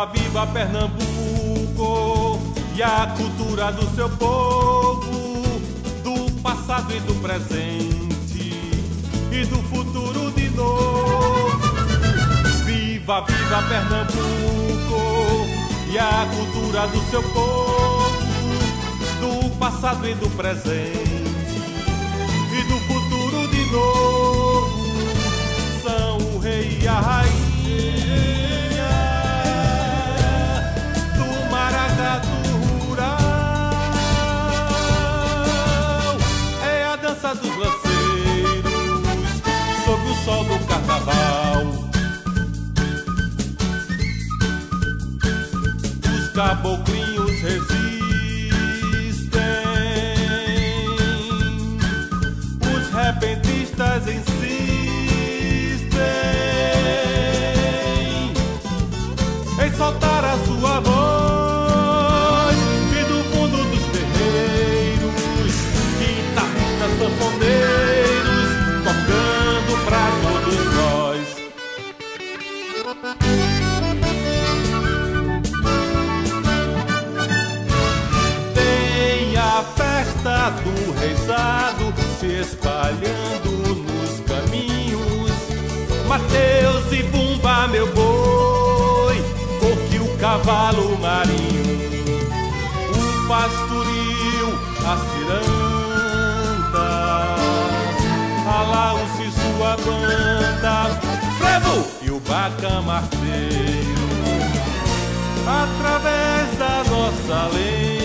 Viva, viva Pernambuco e a cultura do seu povo, do passado e do presente e do futuro de novo. Viva, viva Pernambuco e a cultura do seu povo, do passado e do presente e do futuro de novo. São o rei e a rainha do maracatu rural. É a dança dos lanceiros sob o sol do carnaval. Os caboclinhos resistem, os repentistas insistem em soltar a sua voz, e do fundo dos terreiros, guitarristas sanfoneiros tocando pra todos nós. Tem a festa do reisado se espalhando nos caminhos. Mateus e Bumba, meu boi, porque o cavalo marinho, o pastoril, a ciranda, a Laúce e sua banda, frevo e o bacamarteiro, através da nossa lei.